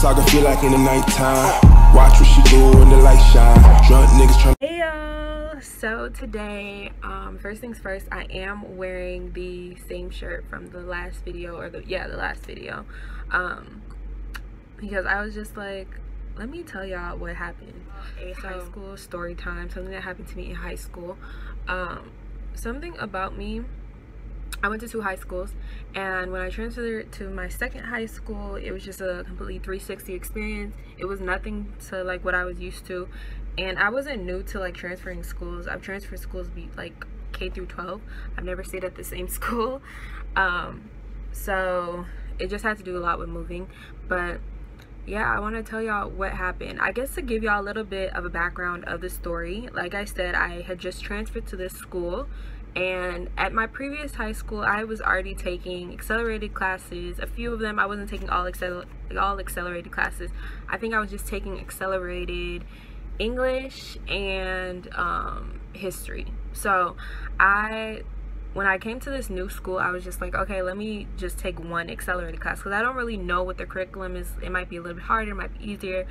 saga feel like in the nighttime. Watch what she do when the light shine. Drunk niggas trying. Hey y'all, so today, first things first, I am wearing the same shirt from the last video, or the last video, because I was just like, let me tell y'all what happened. High school story time, something that happened to me in high school. Something about me, I went to 2 high schools, and when I transferred to my second high school, it was just a completely 360 experience. It was nothing to like what I was used to, and I wasn't new to like transferring schools. I've transferred schools like K through 12. I've never stayed at the same school, so it just had to do a lot with moving. But yeah, I want to tell y'all what happened. I guess to give y'all a little bit of a background of the story, like I said, I had just transferred to this school, and at my previous high school I was already taking accelerated classes. A few of them I wasn't taking all accelerated classes. I think I was just taking accelerated English and history. So when I came to this new school, I was just like, okay, let me just take one accelerated class, because I don't really know what the curriculum is. It might be a little bit harder, it might be easier.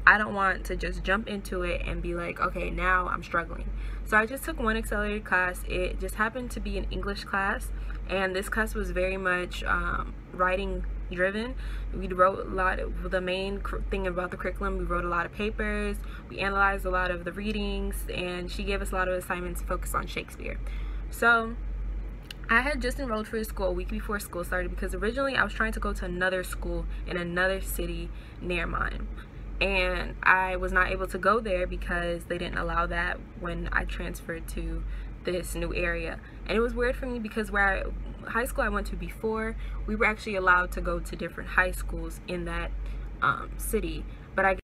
I don't want to just jump into it and be like, okay, now I'm struggling. So I just took one accelerated class. It just happened to be an English class, and this class was very much writing driven. We wrote a lot of the main thing about the curriculum. We wrote a lot of papers, we analyzed a lot of the readings, and she gave us a lot of assignments focused on Shakespeare. So I had just enrolled for the school a week before school started, because originally I was trying to go to another school in another city near mine, and I was not able to go there because they didn't allow that when I transferred to this new area. And it was weird for me because high school I went to before, we were actually allowed to go to different high schools in that city, but I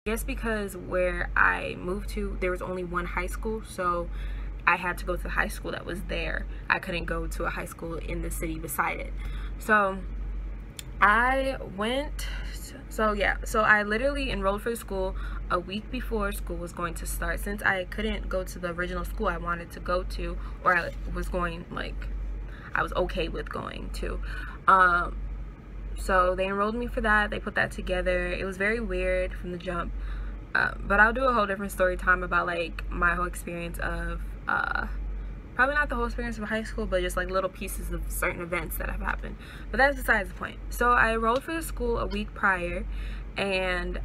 guess because where I moved to, there was only one high school, so I had to go to the high school that was there. I couldn't go to a high school in the city beside it. So I went, so I literally enrolled for school a week before school was going to start, since I couldn't go to the original school I wanted to go to, or I was going, like, I was okay with going to. So they enrolled me for that. They put that together. It was very weird from the jump, but I'll do a whole different story time about like my whole experience of probably not the whole experience of high school, but just like little pieces of certain events that have happened. But that's besides the point. So I enrolled for the school a week prior, and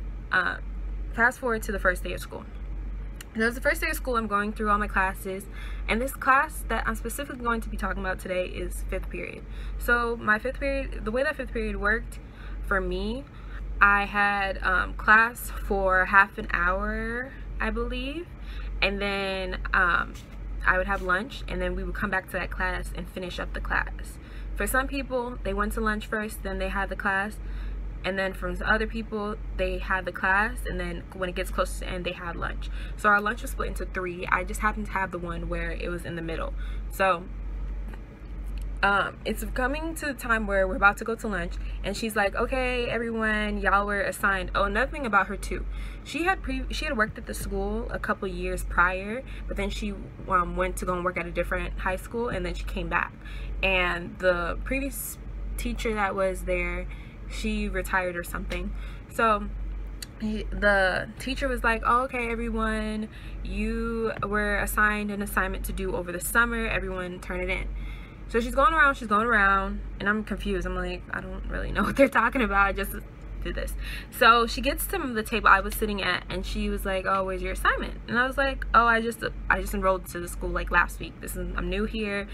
fast forward to the first day of school. So it's the first day of school. I'm going through all my classes, and this class that I'm specifically going to be talking about today is 5th period. So my 5th period, the way that 5th period worked for me, I had class for half an hour, I believe, and then I would have lunch, and then we would come back to that class and finish up the class. For some people, they went to lunch first, then they had the class. And then from other people, they had the class, and then when it gets close to the end, they had lunch. So our lunch was split into 3. I just happened to have the one where it was in the middle. So it's coming to the time where we're about to go to lunch, and she's like, okay, everyone, y'all were assigned. Oh, another thing about her too, she had worked at the school a couple years prior, but then she went to go and work at a different high school, and then she came back. And the previous teacher that was there, she retired or something. So the teacher was like, oh, okay, everyone, you were assigned an assignment to do over the summer, everyone turn it in. So she's going around, and I'm confused. I'm like, I don't really know what they're talking about. I just did this. So she gets to the table I was sitting at, and she was like, oh, where's your assignment? And I was like, oh, I just enrolled to the school like last week. I'm new here.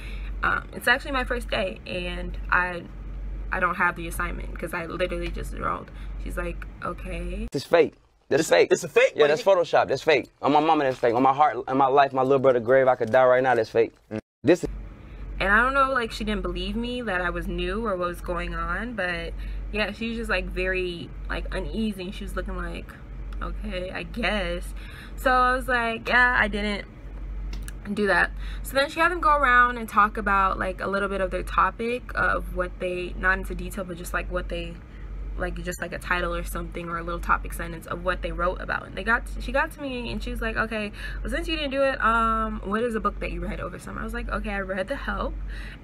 It's actually my first day, and I don't have the assignment because I literally just enrolled. She's like, okay. It's fake. That's fake. It's a fake? Yeah, that's Photoshop. That's fake. On my mama, that's fake. On my heart, on my life, my little brother grave, I could die right now, that's fake. This is. And I don't know, like, she didn't believe me that I was new or what was going on, but yeah, she was just like very like uneasy. She was looking like, okay, I guess. So I was like, yeah, I didn't do that. So then she had them go around and talk about like a little bit of their topic of what they, not into detail, but just like what they, like just like a title or something, or a little topic sentence of what they wrote about. And she got to me and she was like, okay, well, since you didn't do it, what is a book that you read over summer? I was like, okay, I read The Help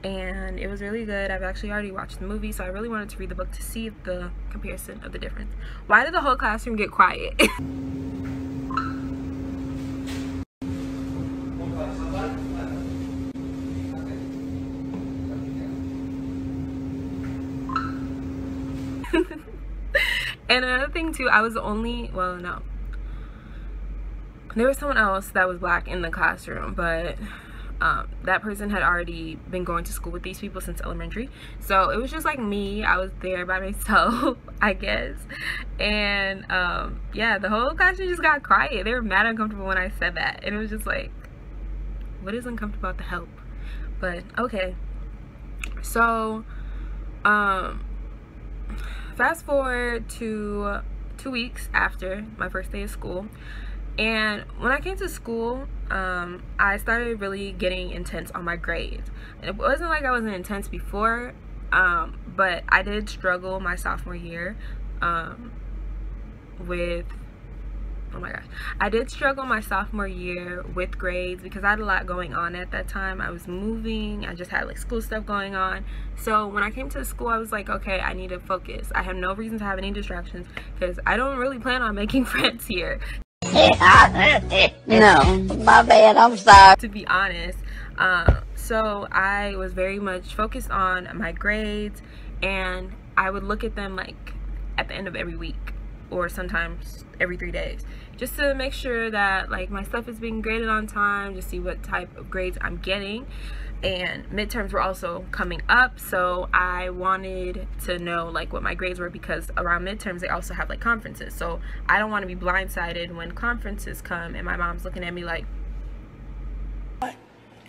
and it was really good. I've actually already watched the movie, so I really wanted to read the book to see the comparison of the difference. Why did the whole classroom get quiet? And another thing too, I was the only, well, no, there was someone else that was black in the classroom, but that person had already been going to school with these people since elementary, so it was just like me. I was there by myself, I guess. And yeah, the whole classroom just got quiet. They were mad uncomfortable when I said that, and it was just like, what is uncomfortable about The Help? But okay, so fast forward to 2 weeks after my first day of school, and when I came to school, I started really getting intense on my grades. And it wasn't like I wasn't intense before, but I did struggle my sophomore year with, oh my gosh, I did struggle my sophomore year with grades because I had a lot going on at that time. I was moving, I just had like school stuff going on. So when I came to the school, I was like, okay, I need to focus. I have no reason to have any distractions because I don't really plan on making friends here. No, my bad, I'm sorry. To be honest, so I was very much focused on my grades, and I would look at them like at the end of every week or sometimes every 3 days, just to make sure that like my stuff is being graded on time, to see what type of grades I'm getting. And midterms were also coming up, so I wanted to know like what my grades were, because around midterms they also have like conferences, so I don't want to be blindsided when conferences come and my mom's looking at me like,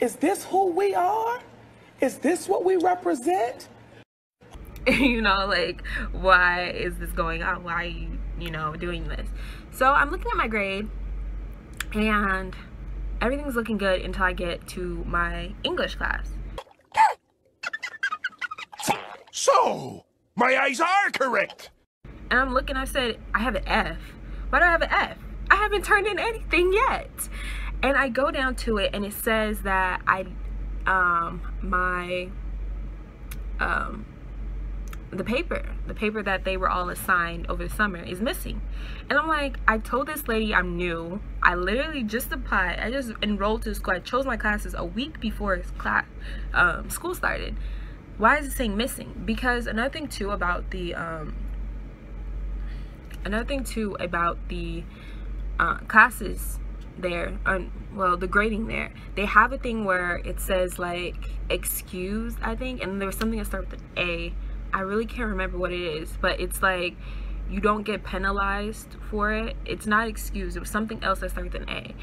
is this who we are? Is this what we represent? you know, like, why is this going on? Why are you know, doing this? So I'm looking at my grade and everything's looking good until I get to my English class. So, my eyes are correct. And I'm looking, I said, I have an F. Why do I have an F? I haven't turned in anything yet. And I go down to it and it says that the paper that they were all assigned over the summer is missing. And I'm like, I told this lady I'm new. I literally just applied. I just enrolled to school. I chose my classes a week before school started. Why is it saying missing? Because another thing too about the classes there, well, the grading there, they have a thing where it says like excused, I think, and there was something that started with an A. I really can't remember what it is, but it's like you don't get penalized for it. It's not excused. It was something else that started with an A,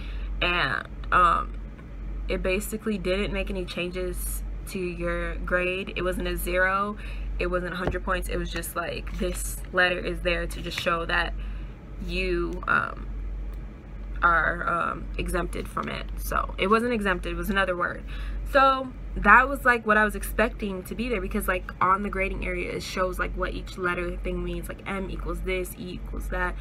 and it basically didn't make any changes to your grade. It wasn't a 0. It wasn't 100 points. It was just like, this letter is there to just show that you are exempted from it. So it wasn't exempted, it was another word. So that was like what I was expecting to be there, because like on the grading area it shows like what each letter thing means, like M equals this, E equals that,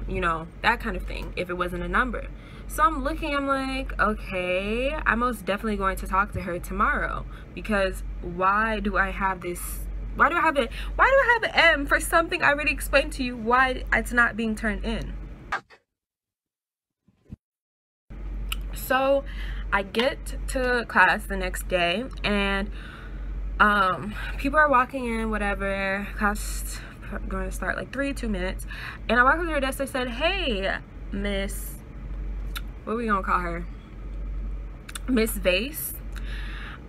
you know, that kind of thing, if it wasn't a number. So I'm looking, I'm like, okay, I'm most definitely going to talk to her tomorrow, because why do I have this, why do I have an M for something I already explained to you why it's not being turned in? So I get to class the next day, and people are walking in, whatever, class going to start like 2 minutes, and I walk up to her desk. I said, hey, Miss, what are we gonna call her, Miss Vase.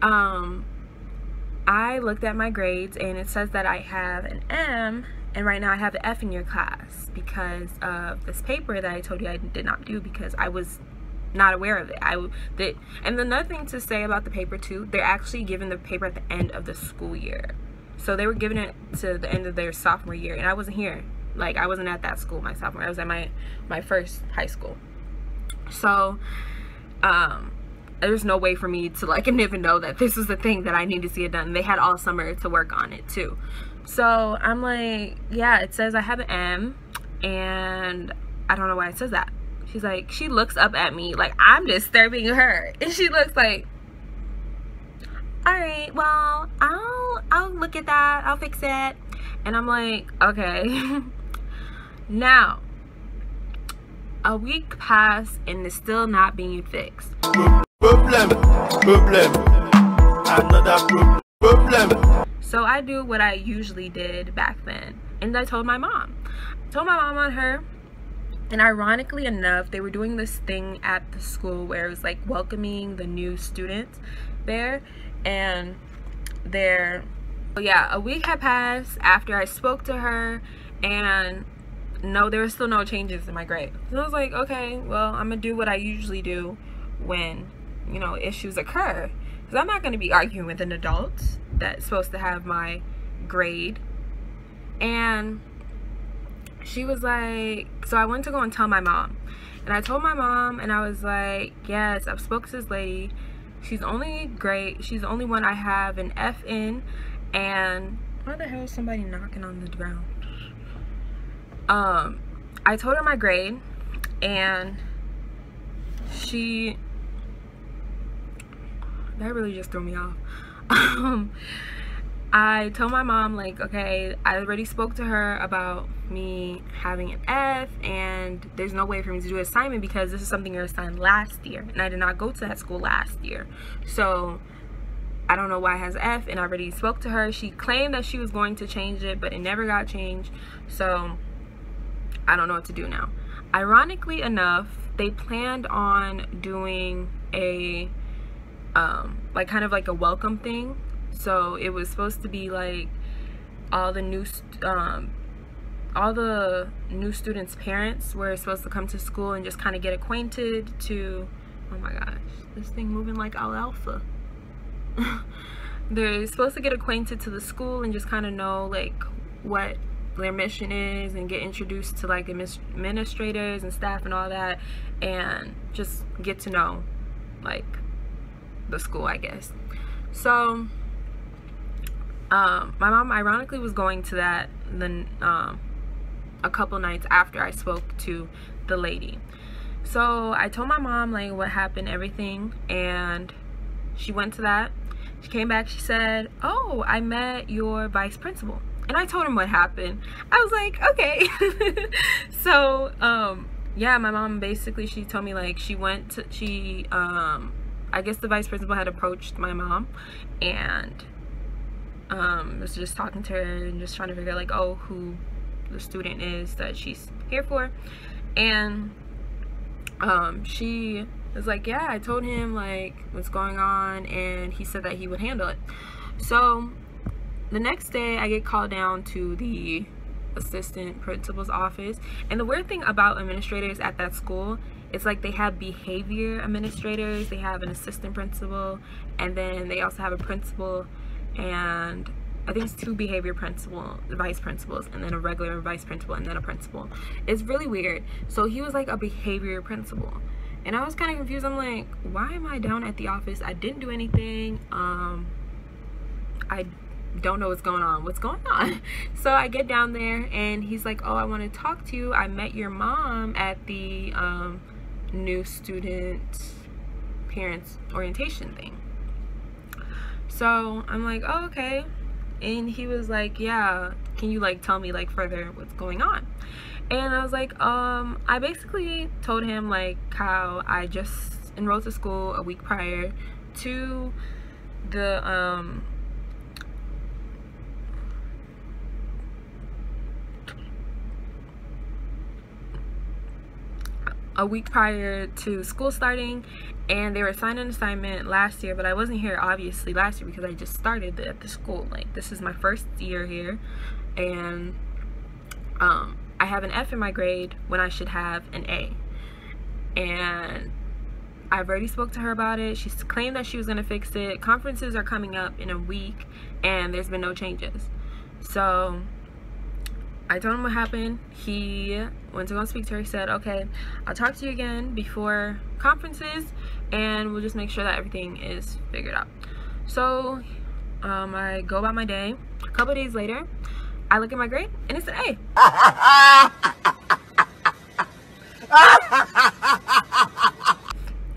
I looked at my grades and it says that I have an M, and right now I have an F in your class because of this paper that I told you I did not do, because I was not aware of it. And another thing to say about the paper too, they're actually giving the paper at the end of the school year. So they were giving it to the end of their sophomore year, and I wasn't here. Like, I wasn't at that school my sophomore. I was at my first high school. So there's no way for me to like even know that this was the thing that I need to see it done. They had all summer to work on it too. So I'm like, yeah, it says I have an M, and I don't know why it says that. She's like, she looks up at me like I'm disturbing her, and she looks like, all right, well, I'll look at that, I'll fix it. And I'm like, okay. Now a week passed and it's still not being fixed. So I do what I usually did back then, and I told my mom. On her. And ironically enough, they were doing this thing at the school where it was like welcoming the new students there, and yeah, a week had passed after I spoke to her, and no, there were still no changes in my grade. So I was like, okay, well, I'm gonna do what I usually do when, you know, issues occur, because I'm not gonna be arguing with an adult that's supposed to have my grade. And she was like, so I went to go and tell my mom, and I told my mom, and I was like, yes, I've spoken to this lady. She's only one I have an F in. And why the hell is somebody knocking on the ground? I told her my grade, and that really just threw me off. I told my mom, like, okay, I already spoke to her about me having an F, and there's no way for me to do an assignment because this is something you were assigned last year, and I did not go to that school last year. So I don't know why it has F, and I already spoke to her. She claimed that she was going to change it, but it never got changed. So I don't know what to do now. Ironically enough, they planned on doing a like kind of like a welcome thing. So it was supposed to be like all the new students' parents were supposed to come to school and just kind of get acquainted to, oh my gosh, this thing moving like alfalfa. They're supposed to get acquainted to the school and just kind of know like what their mission is, and get introduced to like administrators and staff and all that, and just get to know like the school, I guess. So my mom ironically was going to that then a couple nights after I spoke to the lady. So I told my mom like what happened, everything, and she went to that. She came back, she said, oh, I met your vice principal. And I told him what happened. I was like, okay. So yeah, my mom basically, she told me like I guess the vice principal had approached my mom, and was just talking to her and just trying to figure out like, oh, who the student is that she's here for. And she was like, yeah, I told him like what's going on, and he said that he would handle it. So the next day I get called down to the assistant principal's office, and the weird thing about administrators at that school, it's like they have behavior administrators, they have an assistant principal, and then they also have a principal, and I think it's 2 behavior vice principals, and then a regular vice principal, and then a principal. It's really weird. So he was like a behavior principal, and I was kind of confused. I'm like, why am I down at the office? I didn't do anything. I don't know what's going on. So I get down there, and he's like, oh, I want to talk to you. I met your mom at the new student parents orientation thing. So I'm like, oh, okay. And he was like, yeah, can you like tell me like further what's going on? And I was like, I basically told him like how I just enrolled to school a week prior to the school starting, and they were assigned an assignment last year, but I wasn't here obviously last year because I just started at the school. Like, this is my first year here, and I have an F in my grade when I should have an A, and I've already spoke to her about it. She's claimed that she was gonna fix it. Conferences are coming up in a week, and there's been no changes. So I told him what happened. He went to go speak to her. He said, okay, I'll talk to you again before conferences and we'll just make sure that everything is figured out. So I go about my day. A couple of days later, I look at my grade and it's an A.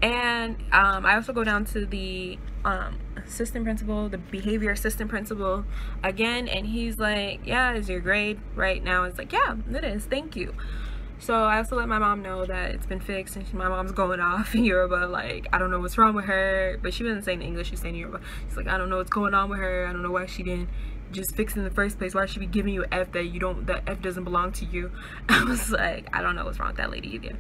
And I also go down to the assistant principal, the behavior assistant principal again, and he's like, yeah, is your grade right now? It's like, yeah, it is, thank you. So I also let my mom know that it's been fixed, and my mom's going off in Yoruba, like, I don't know what's wrong with her, but she wasn't saying English, she's saying Yoruba. She's like, I don't know what's going on with her, I don't know why she didn't just fix it in the first place, why should she be giving you an F that F doesn't belong to you. I was like, I don't know what's wrong with that lady either.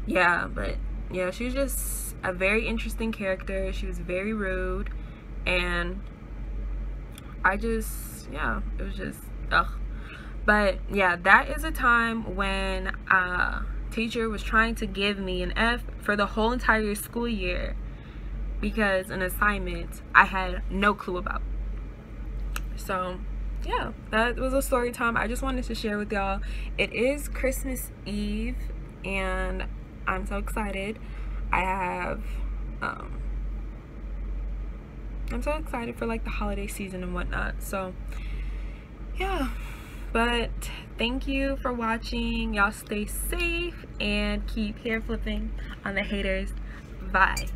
Yeah, but yeah, she was just a very interesting character. She was very rude, and I just, yeah, it was just ugh. But yeah, that is a time when a teacher was trying to give me an F for the whole entire school year because an assignment I had no clue about. So yeah, that was a story time I just wanted to share with y'all. It is Christmas Eve and I'm so excited. I'm so excited for like the holiday season and whatnot. So yeah, but thank you for watching. Y'all stay safe and keep hair flipping on the haters. Bye.